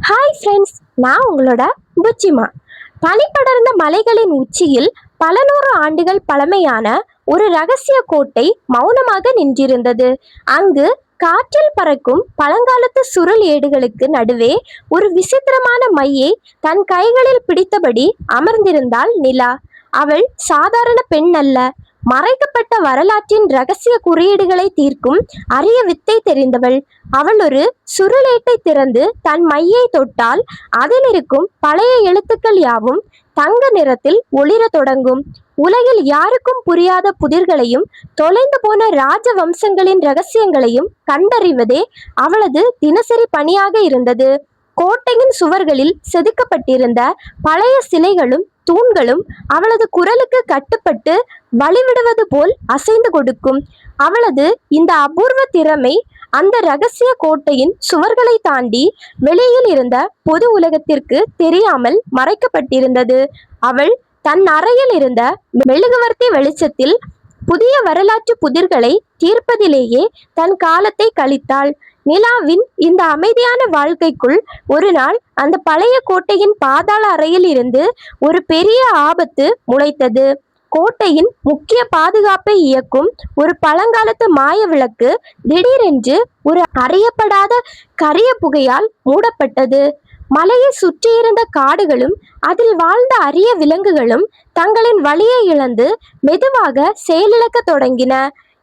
Hi friends, நான் உங்களோட புச்சிமா. பனிப்படர்ந்த மலைகளின் உச்சியில் பல நூறு ஆண்டுகள் பழமையான ஒரு ரகசிய கோட்டை மௌனமாக நின்றிருந்தது. அங்கு காற்றில் பறக்கும் பழங்காலத்து சுருள் ஏடுகளுக்கு நடுவே ஒரு விசித்திரமான மையை தன் கைகளில் பிடித்தபடி அமர்ந்திருந்தாள் நிலா. அவள் சாதாரண பெண் அல்ல, மறைக்கப்பட்ட வரலாற்றின் ரகசிய குறியீடுகளை தீர்க்கும் அரிய வித்தை தெரிந்தவள். அவள் ஒரு சுருளேட்டை திறந்து தன் மையை தொட்டால் அதில் இருக்கும் பழைய எழுத்துக்கள் யாவும் தங்க நிறத்தில் ஒளிர தொடங்கும். உலகில் யாருக்கும் புரியாத புதிர்களையும் தொலைந்து போன ராஜ வம்சங்களின் ரகசியங்களையும் கண்டறிவதே அவளது தினசரி பணியாக இருந்தது. கோட்டையின் சுவர்களில் செதுக்கப்பட்டிருந்த பழைய சிலைகளும் தூண்களும் அவளது குரலுக்கு கட்டுப்பட்டு வழிவிடுவது போல் அசைந்து கொடுக்கும். அவளது இந்த அபூர்வ திறமை அந்த ரகசிய கோட்டையின் சுவர்களை தாண்டி வெளியில் இருந்த பொது உலகத்திற்கு தெரியாமல் மறைக்கப்பட்டிருந்தது. அவள் தன் அறையில் இருந்த மெழுகுவர்த்தி வெளிச்சத்தில் புதிய வரலாற்று புதிர்களை தீர்ப்பதிலேயே தன் காலத்தை கழித்தாள். நிலாவின் இந்த அமைதியான வாழ்க்கைக்குள் ஒரு நாள் அந்த பழைய கோட்டையின் பாதாள அறையில் இருந்து ஒரு பெரிய ஆபத்து முளைத்தது. கோட்டையின் முக்கிய பாதுகாப்பை இயக்கும் ஒரு பழங்காலத்து மாய விளக்கு திடீரென்று ஒரு அறியப்படாத கரிய புகையால் மூடப்பட்டது. மலையை சுற்றியிருந்த காடுகளும் அதில் வாழ்ந்த அரிய விலங்குகளும் தங்களின் வழியை இழந்து மெதுவாக செயலிழக்க தொடங்கின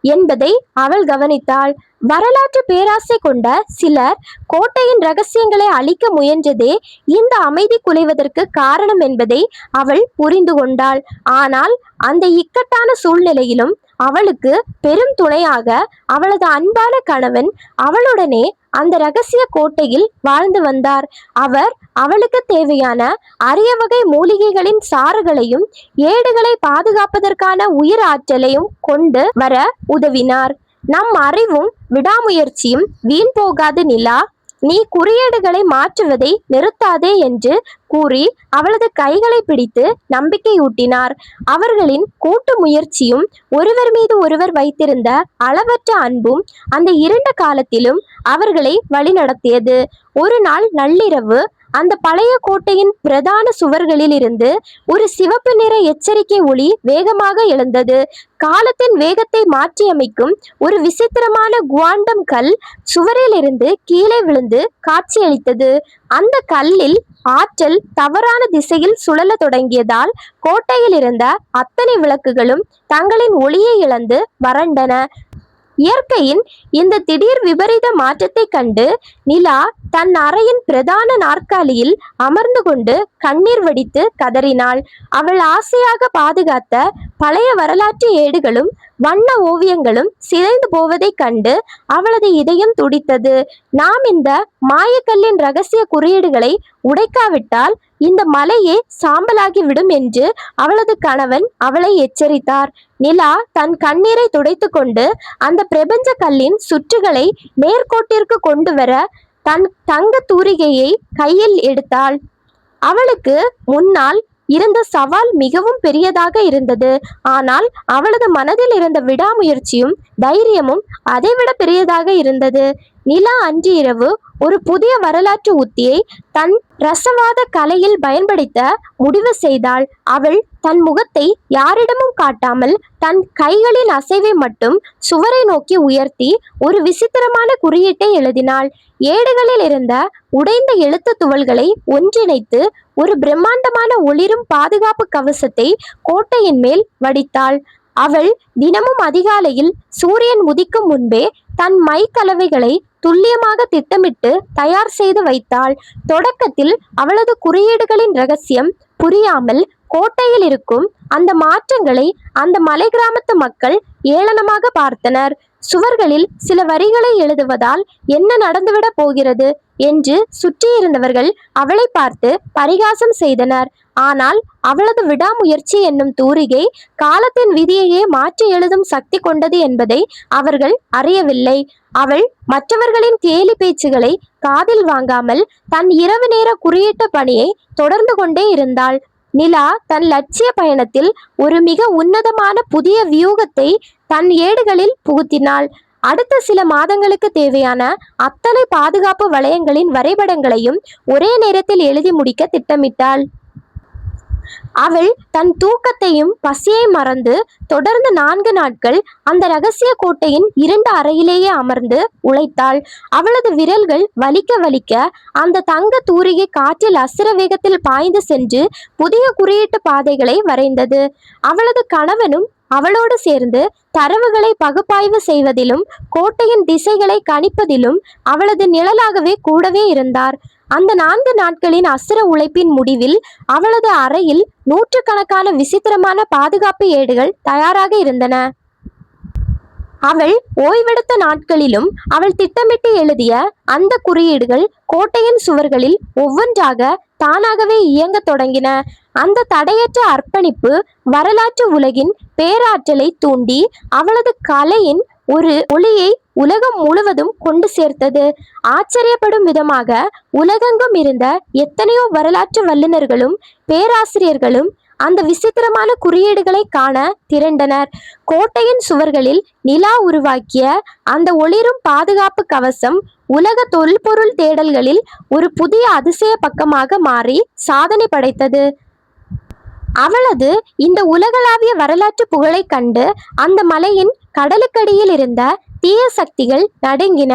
என்பதை அவள் கவனித்தாள். வரலாற்று பேராசை கொண்ட சிலர் கோட்டையின் ரகசியங்களை அழிக்க முயன்றதே இந்த அமைதி குலைவதற்கு காரணம் என்பதை அவள் புரிந்து கொண்டாள். ஆனால் அந்த இக்கட்டான சூழ்நிலையிலும் அவளுக்கு பெரும் துணையாக அவளது அன்பான கணவன் அவளுடனே அந்த ரகசிய கோட்டையில் வாழ்ந்து வந்தார். அவர் அவளுக்கு தேவையான அரிய வகை மூலிகைகளின் சாறுகளையும் ஏடுகளை பாதுகாப்பதற்கான உயிர் ஆற்றலையும் கொண்டு வர உதவினார். நம் அறிவும் விடாமுயற்சியும் வீண் போகாது நிலா, நீ குறியீடுகளை மாற்றுவதை நிறுத்தாதே என்று கூறி அவளது கைகளை பிடித்து நம்பிக்கையூட்டினார். அவர்களின் கூட்டு முயற்சியும் ஒருவர் மீது ஒருவர் வைத்திருந்த அளவற்ற அன்பும் அந்த இருண்ட காலத்திலும் அவர்களை வழிநடத்தியது. ஒரு நாள் நள்ளிரவு அந்த பழைய கோட்டையின் பிரதான சுவர்களில் இருந்து ஒரு சிவப்பு நிற எச்சரிக்கை ஒளி வேகமாக எழுந்தது. காலத்தின் வேகத்தை மாற்றியமைக்கும் ஒரு விசித்திரமான குவாண்டம் கல் சுவரில் இருந்து கீழே விழுந்து காட்சியளித்தது. அந்த கல்லில் ஆற்றல் தவறான திசையில் சுழல தொடங்கியதால் கோட்டையில் இருந்த அத்தனை விளக்குகளும் தங்களின் ஒளியை இழந்து வறண்டன. இயற்கையின் இந்த திடீர் விபரீத மாற்றத்தை கண்டு நிலா தன் அறையின் பிரதான நாற்காலியில் அமர்ந்து கொண்டு கண்ணீர் வடித்து கதறினாள். அவள் ஆசையாக பாதுகாத்த பழைய வரலாற்று ஏடுகளும் வண்ண ஓவியங்களும் சிதைந்து போவதைக் கண்டு அவளது இதயம் துடித்தது. நாம் இந்த மாயக்கல்லின் ரகசிய குறியீடுகளை உடைக்காவிட்டால் இந்த மலையே சாம்பலாகிவிடும் என்று அவளது கணவன் அவளை எச்சரித்தார். நிலா தன் கண்ணீரை துடைத்து கொண்டு அந்த பிரபஞ்ச கல்லின் சுற்றுகளை நேர்கோட்டிற்கு கொண்டு வர தன் தங்க தூரிகையை கையில் எடுத்தாள். அவளுக்கு முன்னால் இருந்த சவால் மிகவும் பெரியதாக இருந்தது. ஆனால் அவளது மனதில் இருந்த விடாமுயற்சியும் தைரியமும் அதைவிட பெரியதாக இருந்தது. நிலா அன்று இரவு ஒரு புதிய வரலாற்று உத்தியை தன் ரசவாத கலையில் பயன்படுத்த முடிவு செய்தாள். அவள் தன் முகத்தை யாரிடமும் காட்டாமல் தன் கைகளின் அசைவை மட்டும் சுவரை நோக்கி உயர்த்தி ஒரு விசித்திரமான குறியீட்டை எழுதினாள். ஏடுகளில் இருந்த உடைந்த எழுத்து துவல்களை ஒன்றிணைத்து ஒரு பிரம்மாண்டமான ஒளிரும் பாதுகாப்பு கவசத்தை கோட்டையின் மேல் வடித்தாள். அவள் தினமும் அதிகாலையில் சூரியன் உதிக்கும் முன்பே தன் மை கலவைகளை துல்லியமாக திட்டமிட்டு தயார் செய்து வைத்தாள். தொடக்கத்தில் அவளது குறியீடுகளின் ரகசியம் புரியாமல் கோட்டையில் இருக்கும் அந்த மாற்றங்களை அந்த மலை கிராமத்து மக்கள் ஏளனமாக பார்த்தனர். சுவர்களில் சில வரிகளை எழுதுவதால் என்ன நடந்துவிட போகிறது என்று சுற்றியிருந்தவர்கள் அவளை பார்த்து பரிகாசம் செய்தனர். ஆனால் அவளது விடாமுயற்சி என்னும் தூரிகை காலத்தின் விதியையே மாற்றி எழுதும் சக்தி கொண்டது என்பதை அவர்கள் அறியவில்லை. அவள் மற்றவர்களின் கேலி பேச்சுகளை காதில் வாங்காமல் தன் இரவு நேர குறியீட்டு பணியை தொடர்ந்து கொண்டே இருந்தாள். நிலா தன் லட்சிய பயணத்தில் ஒரு மிக உன்னதமான புதிய வியூகத்தை தன் ஏடுகளில் புகுத்தினாள். அடுத்த சில மாதங்களுக்கு தேவையான அத்தனை பாதுகாப்பு வளையங்களின் வரைபடங்களையும் ஒரே நேரத்தில் எழுதி முடிக்க திட்டமிட்டாள். அவள் தன் தூக்கத்தையும் பசியை மறந்து தொடர்ந்து 4 நாட்கள் அந்த ரகசிய கோட்டையின் இருண்ட அறையிலேயே அமர்ந்து உழைத்தாள். அவளது விரல்கள் வலிக்க வலிக்க அந்த தங்க தூரிகை காற்றில் அசுர வேகத்தில் பாய்ந்து சென்று புதிய குறியீட்டு பாதைகளை வரைந்தது. அவளது கணவனும் அவளோடு சேர்ந்து தரவுகளை பகுப்பாய்வு செய்வதிலும் கோட்டையின் திசைகளை கணிப்பதிலும் அவளது நிழலாகவே கூடவே இருந்தார். அந்த 4 நாட்களின் அசுர உழைப்பின் முடிவில் அவளது அறையில் நூற்றுக்கணக்கான விசித்திரமான பாதுகாப்பு ஏடுகள் தயாராக இருந்தன. அவள் ஓய்வெடுத்த நாட்களிலும் அவள் திட்டமிட்டு எழுதிய அந்த குறியீடுகள் கோட்டையின் சுவர்களில் ஒவ்வொன்றாக தானாகவே இயங்கத் தொடங்கின. அந்த தடையற்ற அர்ப்பணிப்பு வரலாற்று உலகின் பேராற்றலை தூண்டி அவளது கலையின் ஒரு ஒளியை உலகம் முழுவதும் கொண்டு சேர்த்தது. ஆச்சரியப்படும் விதமாக உலகெங்கும் இருந்த எத்தனையோ வரலாற்று வல்லுநர்களும் பேராசிரியர்களும் அந்த விசித்திரமான குறியீடுகளை காண திரண்டனர். கோட்டையின் சுவர்களில் நிலா உருவாக்கிய அந்த ஒளிரும் பாதுகாப்பு கவசம் உலக தொல்பொருள் தேடல்களில் ஒரு புதிய அதிசய பக்கமாக மாறி சாதனை படைத்தது. அவளது இந்த உலகளாவிய வரலாற்று புகழை கண்டு அந்த மலையின் கடலுக்கடியில் இருந்த தீய சக்திகள் நடுங்கின.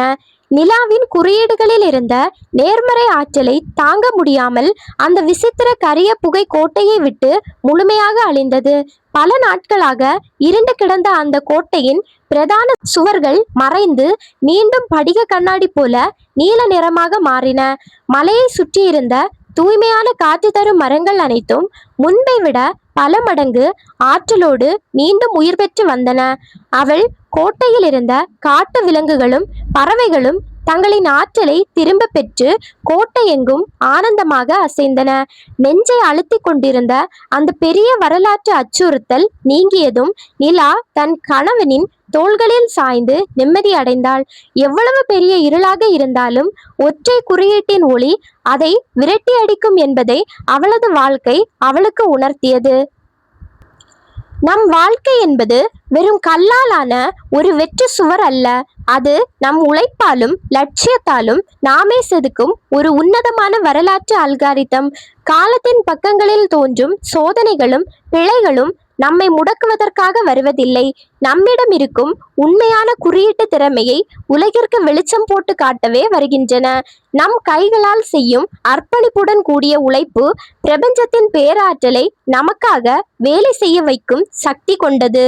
நிலாவின் குறியீடுகளில் இருந்த நேர்மறை ஆற்றலை தாங்க முடியாமல் அந்த விசித்திர கரிய புகை கோட்டையை விட்டு முழுமையாக அழிந்தது. பல நாட்களாக இருண்டு கிடந்த அந்த கோட்டையின் பிரதான சுவர்கள் மறைந்து மீண்டும் படிக கண்ணாடி போல நீல நிறமாக மாறின. மலையை சுற்றியிருந்த தூய்மையான காற்று தரும் மரங்கள் அனைத்தும் முன்பை விட பல மடங்கு ஆற்றலோடு மீண்டும் உயிர் பெற்று வந்தன. அவள் கோட்டையில் இருந்த காட்டு விலங்குகளும் பறவைகளும் தங்களின் ஆற்றலை திரும்ப பெற்று கோட்டை எங்கும் ஆனந்தமாக அசைந்தன. நெஞ்சை அழுத்தி கொண்டிருந்த அந்த பெரிய வரலாற்று அச்சுறுத்தல் நீங்கியதும் நிலா தன் கணவனின் தோள்களில் சாய்ந்து நிம்மதி அடைந்தாள். எவ்வளவு பெரிய இருளாக இருந்தாலும் ஒற்றை குறியீட்டின் ஒளி அதை விரட்டி அடிக்கும் என்பதை அவளது வாழ்க்கை அவளுக்கு உணர்த்தியது. நம் வாழ்க்கை என்பது வெறும் கல்லாலான ஒரு வெற்று சுவர் அல்ல. அது நம் உழைப்பாலும் லட்சியத்தாலும் நாமே செதுக்கும் ஒரு உன்னதமான வரலாற்று அல்காரிதம். காலத்தின் பக்கங்களில் தோன்றும் சோதனைகளும் பிழைகளும் நம்மை முடக்குவதற்காக வருவதில்லை. நம்மிடம் இருக்கும் உண்மையான குறியீட்டு திறமையை உலகிற்கு வெளிச்சம் போட்டு காட்டவே வருகின்றன. நம் கைகளால் செய்யும் அர்ப்பணிப்புடன் கூடிய உழைப்பு பிரபஞ்சத்தின் பேராற்றலை நமக்காக வேலை செய்ய வைக்கும் சக்தி கொண்டது.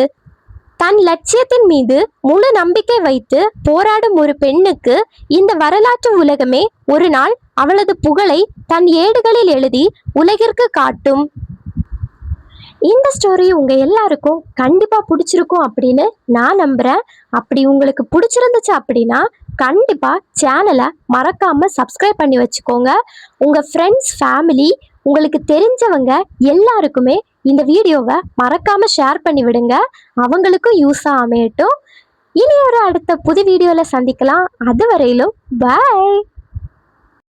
தன் லட்சியத்தின் மீது முழு நம்பிக்கை வைத்து போராடும் ஒரு பெண்ணுக்கு இந்த வரலாற்று உலகமே ஒரு நாள் அவளது புகழை தன் ஏடுகளில் எழுதி உலகிற்கு காட்டும். இந்த ஸ்டோரி உங்கள் எல்லாருக்கும் கண்டிப்பாக பிடிச்சிருக்கும் அப்படின்னு நான் நம்புகிறேன். அப்படி உங்களுக்கு பிடிச்சிருந்துச்சு அப்படின்னா கண்டிப்பாக சேனலை மறக்காமல் சப்ஸ்கிரைப் பண்ணி வச்சுக்கோங்க. உங்கள் ஃப்ரெண்ட்ஸ், ஃபேமிலி, உங்களுக்கு தெரிஞ்சவங்க எல்லாருக்குமே இந்த வீடியோவை மறக்காமல் ஷேர் பண்ணி விடுங்க. அவங்களுக்கும் யூஸாக அமையட்டும். இனி ஒரு அடுத்த புது வீடியோவில் சந்திக்கலாம். அதுவரையிலும் பாய்.